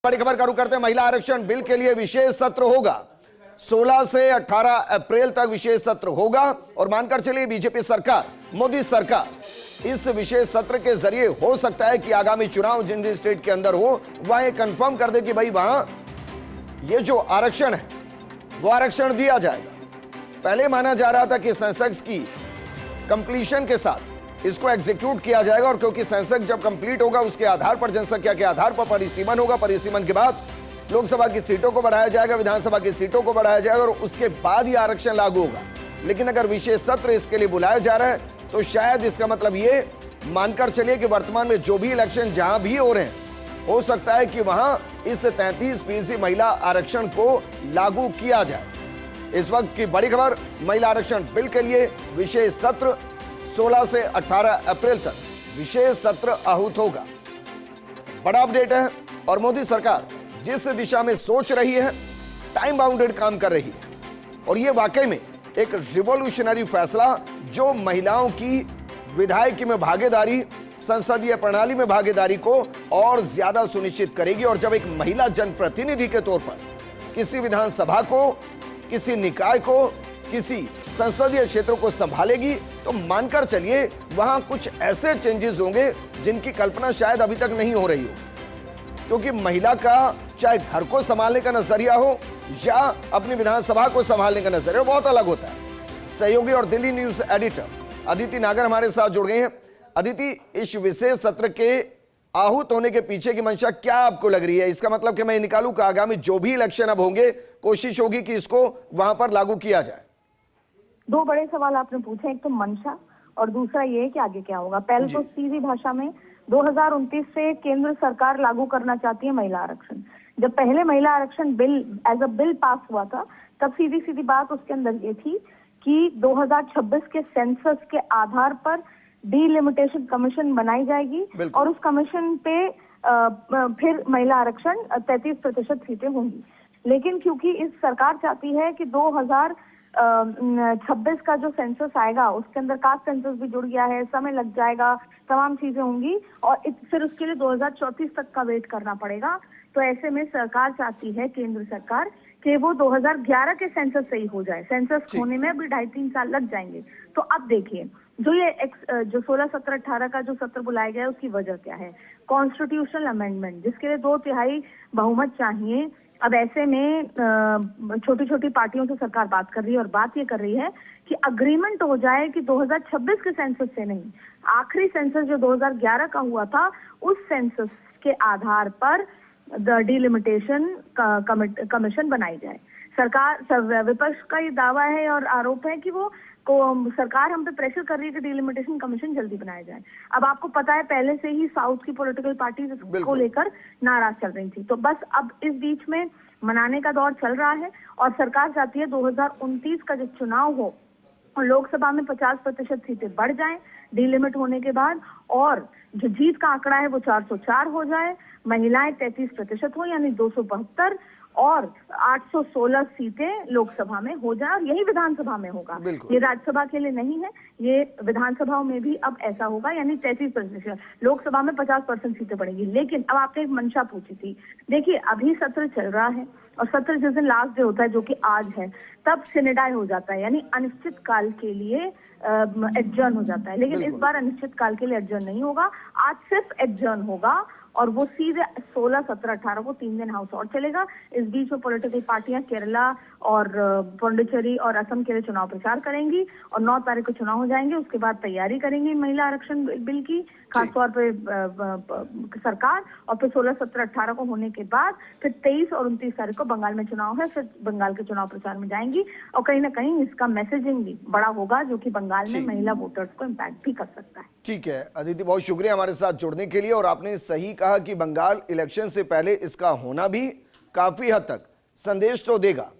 बड़ी खबर का रुख करते हैं। महिला आरक्षण बिल के लिए विशेष सत्र होगा। 16 से 18 अप्रैल तक विशेष सत्र होगा और मानकर चलिए बीजेपी सरकार, मोदी सरकार इस विशेष सत्र के जरिए हो सकता है कि आगामी चुनाव जिन जिन स्टेट के अंदर हो वहां ये कंफर्म कर दे कि भाई वहां ये जो आरक्षण है वो आरक्षण दिया जाएगा। पहले माना जा रहा था कि सेंसेक्स की कंप्लीशन के साथ इसको एग्जीक्यूट किया जाएगा और क्योंकि सेंसेक्स जब कंप्लीट होगा उसके आधार पर, जनसंख्या के आधार पर परिसीमन होगा। परिसीमन के बाद लोकसभा की सीटों को बढ़ाया जाएगा, विधानसभा की सीटों को बढ़ाया जाएगा और उसके बाद ही आरक्षण लागू होगा। लेकिन अगर विशेष सत्र इसके लिए बुलाया जा रहा है तो शायद इसका मतलब ये मानकर चलिए कि वर्तमान में जो भी इलेक्शन जहां भी हो रहे हैं हो सकता है कि वहां इस 33% महिला आरक्षण को लागू किया जाए। इस वक्त की बड़ी खबर, महिला आरक्षण बिल के लिए विशेष सत्र 16 से 18 अप्रैल तक विशेष सत्र आहूत होगा। बड़ा अपडेट है और मोदी सरकार जिस दिशा में सोच रही है, टाइम बाउंडेड काम कर रही है और यह वाकई में एक रिवॉल्यूशनरी फैसला जो महिलाओं की विधायकी में भागीदारी, संसदीय प्रणाली में भागीदारी को और ज्यादा सुनिश्चित करेगी। और जब एक महिला जनप्रतिनिधि के तौर पर किसी विधानसभा को, किसी निकाय को, किसी संसदीय क्षेत्रों को संभालेगी तो मानकर चलिए वहां कुछ ऐसे चेंजेस होंगे जिनकी कल्पना शायद अभी तक नहीं हो रही हो। क्योंकि महिला का चाहे घर को संभालने का नजरिया हो या अपनी विधानसभा को संभालने का नजरिया बहुत अलग होता है। सहयोगी और दिल्ली न्यूज एडिटर अदिति नागर हमारे साथ जुड़ गए हैं। अदिति, इस विशेष सत्र के आहूत होने के पीछे की मंशा क्या आपको लग रही है? इसका मतलब कि मैं निकालूं कि आगामी जो भी इलेक्शन अब होंगे कोशिश होगी कि इसको वहां पर लागू किया जाए। दो बड़े सवाल आपने पूछे, एक तो मंशा और दूसरा ये है कि आगे क्या होगा। पहले तो सीधी भाषा में 2029 से केंद्र सरकार लागू करना चाहती है महिला आरक्षण। जब पहले महिला आरक्षण bill as a bill pass हुआ था तब सीधी सीधी बात उसके अंदर ये थी कि 2026 के सेंसस के आधार पर डीलिमिटेशन कमीशन बनाई जाएगी और उस कमीशन पे फिर महिला आरक्षण 33% सीटें होंगी। लेकिन क्योंकि इस सरकार चाहती है कि 2026 का जो सेंसस आएगा उसके अंदर कास्ट सेंसस भी जुड़ गया है, समय लग जाएगा, तमाम चीजें होंगी और फिर उसके लिए 2034 तक का वेट करना पड़ेगा। तो ऐसे में सरकार चाहती है, केंद्र सरकार, कि वो 2011 के सेंसस से ही हो जाए। सेंसस होने में अभी 2.5-3 साल लग जाएंगे। तो अब देखिए जो ये जो 16, 17, 18 का जो सत्र बुलाया गया है उसकी वजह क्या है? कॉन्स्टिट्यूशनल अमेंडमेंट जिसके लिए 2/3 बहुमत चाहिए। अब ऐसे में छोटी छोटी पार्टियों से सरकार बात कर रही है और बात ये कर रही है कि अग्रीमेंट हो जाए कि 2026 के सेंसस से नहीं, आखिरी सेंसस जो 2011 का हुआ था उस सेंसस के आधार पर डीलिमिटेशन कमीशन बनाई जाए। सरकार, विपक्ष का ये दावा है और आरोप है कि वो सरकार हम पे प्रेशर कर रही है कि डीलिमिटेशन कमीशन जल्दी बनाया जाए। अब आपको पता है पहले से ही साउथ की पॉलिटिकल पार्टीज को लेकर नाराज चल रही थी। तो बस अब इस बीच में मनाने का दौर चल रहा है और सरकार चाहती है 2029 का जो चुनाव हो और लोकसभा में 50% सीटें बढ़ जाएं डीलिमिट होने के बाद और जो जीत का आंकड़ा है वो 404 हो जाए, महिलाएं 33% हो यानी 272 और 816 सीटें लोकसभा में हो जाए और यही विधानसभा में होगा। ये राज्यसभा के लिए नहीं है, ये विधानसभाओं में भी अब ऐसा होगा यानी 33%। लोकसभा में 50% सीटें बढ़ेंगी। लेकिन अब आपने एक मंशा पूछी थी, देखिए अभी सत्र चल रहा है और सत्र जिस दिन लास्ट डे होता है जो कि आज है तब सिनेडाई हो जाता है यानी अनिश्चित काल के लिए एडजर्न हो जाता है। लेकिन इस बार अनिश्चित काल के लिए एडजर्न नहीं होगा, आज सिर्फ एडजर्न होगा और वो सीधे 16, 17, 18 को 3 दिन हाउस और चलेगा। इस बीच में पॉलिटिकल पार्टियां केरला और पुडुचेरी और असम के लिए चुनाव प्रचार करेंगी और 9 तारीख को चुनाव हो जाएंगे। उसके बाद तैयारी करेंगी महिला आरक्षण बिल की, खासतौर पे सरकार, और फिर 16, 17, 18 को होने के बाद फिर 23 और 29 तारीख को बंगाल में चुनाव है। फिर बंगाल के चुनाव प्रचार में जाएंगी और कहीं ना कहीं इसका मैसेजिंग भी बड़ा होगा जो कि बंगाल में महिला वोटर्स को इम्पैक्ट भी कर सकता है। ठीक है अदिति, बहुत शुक्रिया हमारे साथ जुड़ने के लिए। और आपने सही कहा कि बंगाल इलेक्शन से पहले इसका होना भी काफी हद तक संदेश तो देगा।